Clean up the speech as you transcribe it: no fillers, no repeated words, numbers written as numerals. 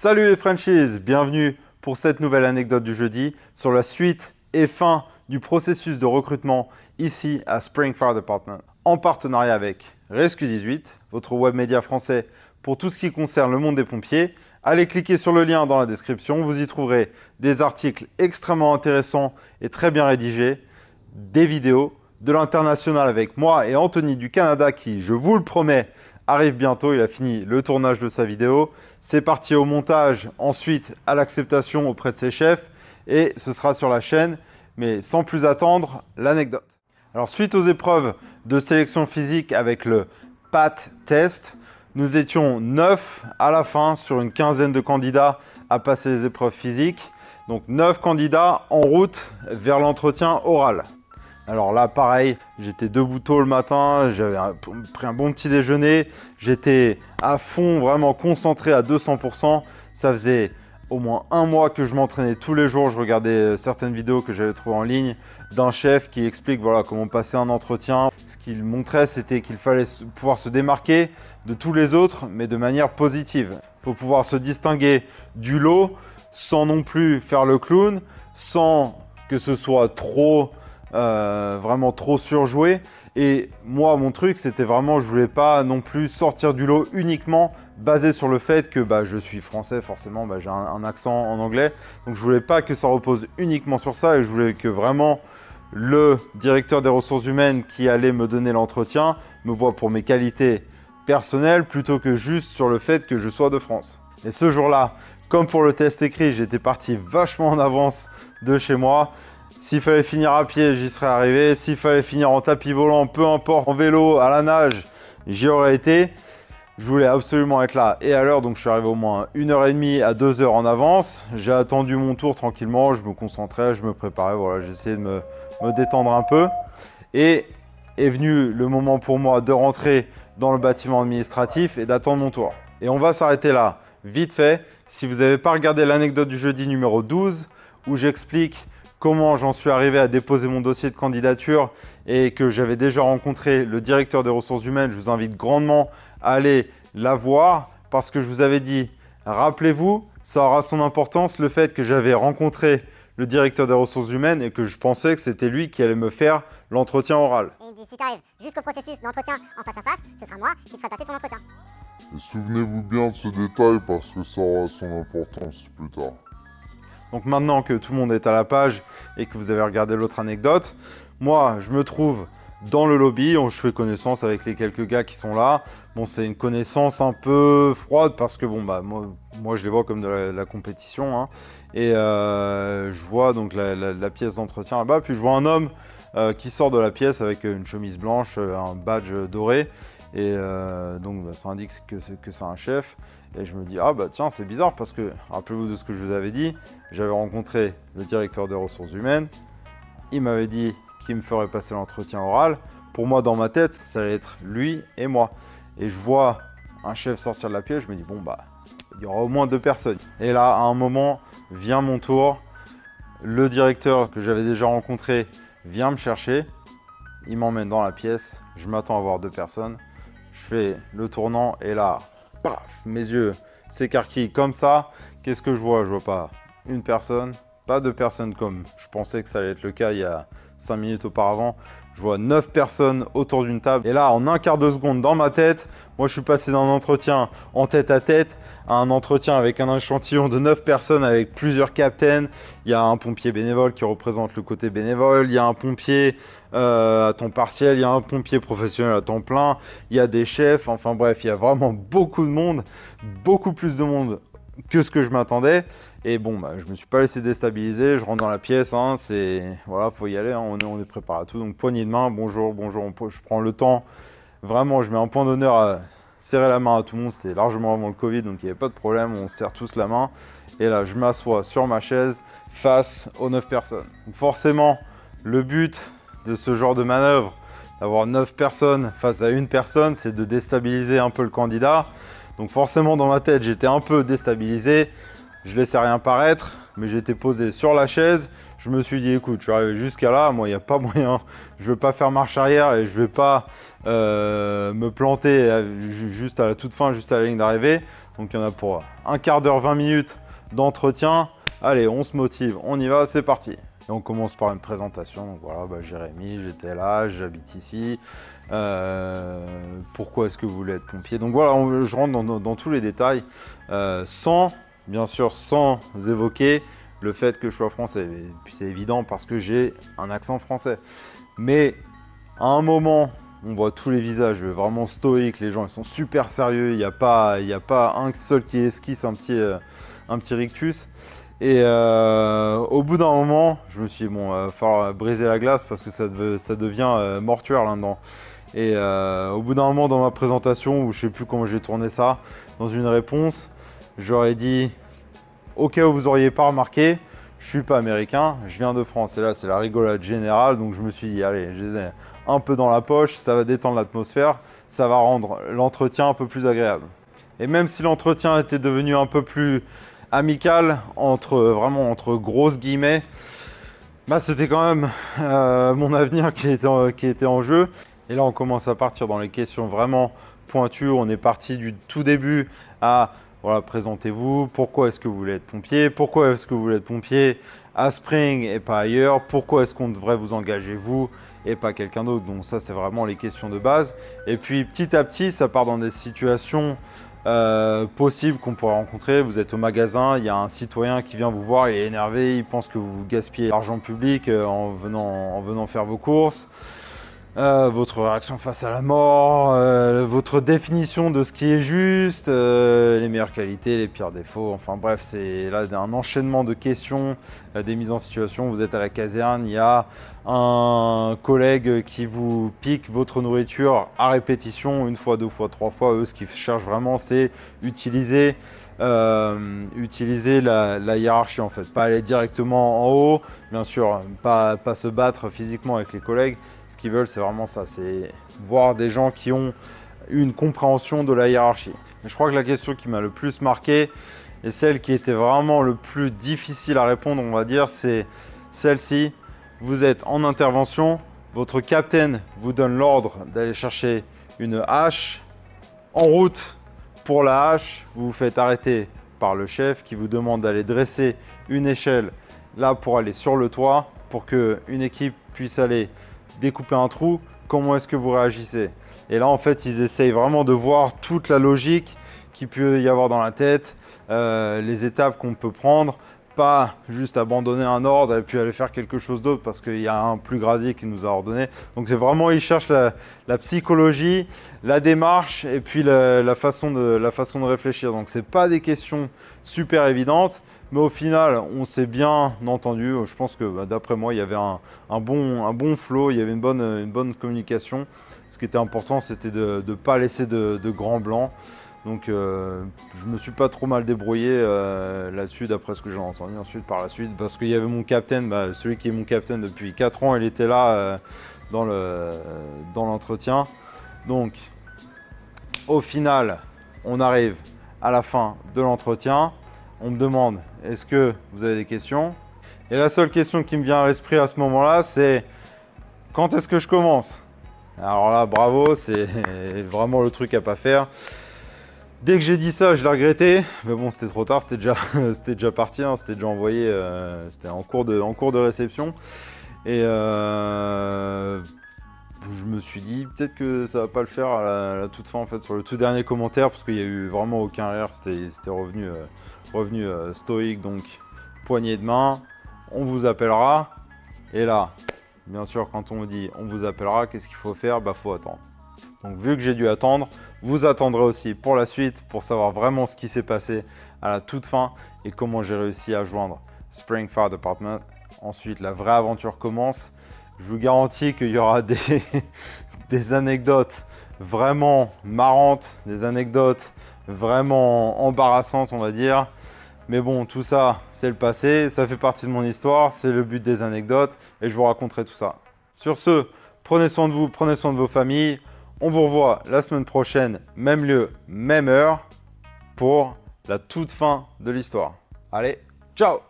Salut les Frenchies, bienvenue pour cette nouvelle anecdote du jeudi sur la suite et fin du processus de recrutement ici à Spring Fire Department en partenariat avec Rescue 18, votre web média français pour tout ce qui concerne le monde des pompiers. Allez cliquer sur le lien dans la description, vous y trouverez des articles extrêmement intéressants et très bien rédigés, des vidéos, de l'international avec moi et Anthony du Canada qui, je vous le promets, arrive bientôt. Il a fini le tournage de sa vidéo. C'est parti au montage, ensuite à l'acceptation auprès de ses chefs et ce sera sur la chaîne. Mais sans plus attendre, l'anecdote. Alors suite aux épreuves de sélection physique avec le PAT test, nous étions 9 à la fin sur une quinzaine de candidats à passer les épreuves physiques. Donc 9 candidats en route vers l'entretien oral. Alors là, pareil, j'étais debout tôt le matin, j'avais pris un bon petit déjeuner, j'étais à fond, vraiment concentré à 200%. Ça faisait au moins un mois que je m'entraînais tous les jours. Je regardais certaines vidéos que j'avais trouvées en ligne d'un chef qui explique voilà, comment passer un entretien. Ce qu'il montrait, c'était qu'il fallait pouvoir se démarquer de tous les autres, mais de manière positive. Il faut pouvoir se distinguer du lot sans non plus faire le clown, sans que ce soit trop... vraiment trop surjoué. Et moi, mon truc, c'était vraiment, je voulais pas non plus sortir du lot uniquement basé sur le fait que je suis français, forcément, j'ai un accent en anglais. Donc, je voulais pas que ça repose uniquement sur ça et je voulais que vraiment le directeur des ressources humaines qui allait me donner l'entretien me voit pour mes qualités personnelles plutôt que juste sur le fait que je sois de France. Et ce jour-là, comme pour le test écrit, j'étais parti vachement en avance de chez moi. S'il fallait finir à pied, j'y serais arrivé. S'il fallait finir en tapis volant, peu importe, en vélo, à la nage, j'y aurais été. Je voulais absolument être là et à l'heure, donc je suis arrivé au moins 1h30 à 2h en avance. J'ai attendu mon tour tranquillement, je me concentrais, je me préparais, voilà, j'essayais de me détendre un peu. Et est venu le moment pour moi de rentrer dans le bâtiment administratif et d'attendre mon tour. Et on va s'arrêter là, vite fait. Si vous n'avez pas regardé l'anecdote du jeudi numéro 12, où j'explique comment j'en suis arrivé à déposer mon dossier de candidature et que j'avais déjà rencontré le directeur des ressources humaines, je vous invite grandement à aller la voir parce que je vous avais dit, rappelez-vous, ça aura son importance le fait que j'avais rencontré le directeur des ressources humaines et que je pensais que c'était lui qui allait me faire l'entretien oral. Et il me dit, si tu arrives jusqu'au processus d'entretien en face à face, ce sera moi qui te ferai passer ton entretien. Et souvenez-vous bien de ce détail parce que ça aura son importance plus tard. Donc maintenant que tout le monde est à la page et que vous avez regardé l'autre anecdote, moi je me trouve dans le lobby, je fais connaissance avec les quelques gars qui sont là. Bon, c'est une connaissance un peu froide parce que bon moi je les vois comme de la compétition, hein. Et je vois donc la pièce d'entretien là-bas, puis je vois un homme qui sort de la pièce avec une chemise blanche, un badge doré et donc ça indique que c'est un chef. Et je me dis, ah tiens, c'est bizarre parce que, rappelez-vous de ce que je vous avais dit, j'avais rencontré le directeur des ressources humaines, il m'avait dit qu'il me ferait passer l'entretien oral. Pour moi, dans ma tête, ça allait être lui et moi. Et je vois un chef sortir de la pièce, je me dis, bon il y aura au moins 2 personnes. Et là, à un moment, vient mon tour, le directeur que j'avais déjà rencontré vient me chercher, il m'emmène dans la pièce, je m'attends à voir 2 personnes, je fais le tournant et là... Paf, mes yeux s'écarquillent comme ça. Qu'est-ce que je vois? Je vois pas une personne, pas 2 personnes comme je pensais que ça allait être le cas il y a 5 minutes auparavant. Je vois 9 personnes autour d'une table. Et là, en un quart de seconde, dans ma tête, moi je suis passé d'un entretien en tête à tête à un entretien avec un échantillon de 9 personnes avec plusieurs captains. Il y a un pompier bénévole qui représente le côté bénévole. Il y a un pompier à temps partiel. Il y a un pompier professionnel à temps plein. Il y a des chefs. Enfin bref, il y a vraiment beaucoup de monde. Beaucoup plus de monde que ce que je m'attendais. Et bon, je me suis pas laissé déstabiliser. Je rentre dans la pièce. Hein, voilà, faut y aller. Hein, on est préparé à tout. Donc poignée de main. Bonjour. Je prends le temps. Vraiment, je mets un point d'honneur à serrer la main à tout le monde, c'était largement avant le Covid, donc il n'y avait pas de problème, on se serre tous la main. Et là, je m'assois sur ma chaise face aux 9 personnes. Donc forcément, le but de ce genre de manœuvre, d'avoir 9 personnes face à une personne, c'est de déstabiliser un peu le candidat. Donc forcément, dans ma tête, j'étais un peu déstabilisé. Je laissais rien paraître, mais j'étais posé sur la chaise. Je me suis dit, écoute, je suis arrivé jusqu'à là, moi, il n'y a pas moyen, je ne veux pas faire marche arrière et je ne vais pas me planter juste à la toute fin, juste à la ligne d'arrivée. Donc, il y en a pour un quart d'heure, 20 minutes d'entretien. Allez, on se motive, on y va, c'est parti. Et on commence par une présentation. Donc voilà, Jérémy, j'étais là, j'habite ici. Pourquoi est-ce que vous voulez être pompier? Donc voilà, je rentre dans tous les détails, bien sûr, sans évoquer le fait que je sois français. Et puis c'est évident parce que j'ai un accent français. Mais à un moment, on voit tous les visages vraiment stoïques, les gens ils sont super sérieux, il n'y a pas un seul qui esquisse un petit rictus. Et au bout d'un moment, je me suis dit, bon, il va falloir briser la glace parce que ça devient mortuaire là-dedans. Et au bout d'un moment dans ma présentation, où je ne sais plus comment j'ai tourné ça, dans une réponse, j'aurais dit, au cas où vous n'auriez pas remarqué, je ne suis pas américain, je viens de France. Et là, c'est la rigolade générale, donc je me suis dit, allez, je les ai un peu dans la poche, ça va détendre l'atmosphère, ça va rendre l'entretien un peu plus agréable. Et même si l'entretien était devenu un peu plus amical, vraiment entre grosses guillemets, c'était quand même mon avenir qui était en jeu. Et là, on commence à partir dans les questions vraiment pointues. On est parti du tout début à, voilà, présentez-vous, pourquoi est-ce que vous voulez être pompier, pourquoi est-ce que vous voulez être pompier à Spring et pas ailleurs, pourquoi est-ce qu'on devrait vous engager vous et pas quelqu'un d'autre. Donc ça, c'est vraiment les questions de base. Et puis petit à petit, ça part dans des situations possibles qu'on pourrait rencontrer. Vous êtes au magasin, il y a un citoyen qui vient vous voir, il est énervé, il pense que vous gaspillez l'argent public en venant faire vos courses. Votre réaction face à la mort, votre définition de ce qui est juste, les meilleures qualités, les pires défauts, enfin bref, c'est là un enchaînement de questions, des mises en situation. Vous êtes à la caserne, il y a un collègue qui vous pique votre nourriture à répétition, une fois, deux fois, trois fois. Eux, ce qu'ils cherchent vraiment, c'est utiliser la hiérarchie en fait, pas aller directement en haut, bien sûr, pas se battre physiquement avec les collègues. Ce qu'ils veulent, c'est vraiment ça, c'est voir des gens qui ont une compréhension de la hiérarchie. Mais je crois que la question qui m'a le plus marqué et celle qui était vraiment le plus difficile à répondre, on va dire, c'est celle-ci. Vous êtes en intervention, votre capitaine vous donne l'ordre d'aller chercher une hache. En route pour la hache, vous vous faites arrêter par le chef qui vous demande d'aller dresser une échelle là pour aller sur le toit pour qu'une équipe puisse aller découper un trou. Comment est-ce que vous réagissez? Et là, en fait, ils essayent vraiment de voir toute la logique qu'il peut y avoir dans la tête, les étapes qu'on peut prendre, pas juste abandonner un ordre et puis aller faire quelque chose d'autre parce qu'il y a un plus gradé qui nous a ordonné. Donc c'est vraiment, ils cherchent la psychologie, la démarche et puis la façon de réfléchir. Donc c'est pas des questions super évidentes, mais au final, on s'est bien entendu. Je pense que d'après moi, il y avait un bon flow, il y avait une bonne communication. Ce qui était important, c'était de ne pas laisser de grands blancs. Donc je me suis pas trop mal débrouillé là-dessus d'après ce que j'ai entendu ensuite par la suite, parce qu'il y avait mon capitaine, celui qui est mon capitaine depuis 4 ans, il était là dans l'entretien. Donc au final, on arrive à la fin de l'entretien, on me demande est-ce que vous avez des questions? Et la seule question qui me vient à l'esprit à ce moment-là, c'est quand est-ce que je commence? Alors là, bravo, c'est vraiment le truc à pas faire. Dès que j'ai dit ça, je l'ai regretté, mais bon, c'était trop tard, c'était déjà parti, hein, c'était déjà envoyé, c'était en cours de réception. Et je me suis dit, peut-être que ça va pas le faire à la toute fin, en fait, sur le tout dernier commentaire, parce qu'il n'y a eu vraiment aucun rire, c'était revenu stoïque, donc poignée de main, on vous appellera. Et là, bien sûr, quand on me dit on vous appellera, qu'est-ce qu'il faut faire? Faut attendre. Donc vu que j'ai dû attendre, vous attendrez aussi pour la suite pour savoir vraiment ce qui s'est passé à la toute fin et comment j'ai réussi à joindre Spring Fire Department. Ensuite, la vraie aventure commence. Je vous garantis qu'il y aura des anecdotes vraiment marrantes, des anecdotes vraiment embarrassantes, on va dire. Mais bon, tout ça, c'est le passé, ça fait partie de mon histoire, c'est le but des anecdotes et je vous raconterai tout ça. Sur ce, prenez soin de vous, prenez soin de vos familles. On vous revoit la semaine prochaine, même lieu, même heure, pour la toute fin de l'histoire. Allez, ciao!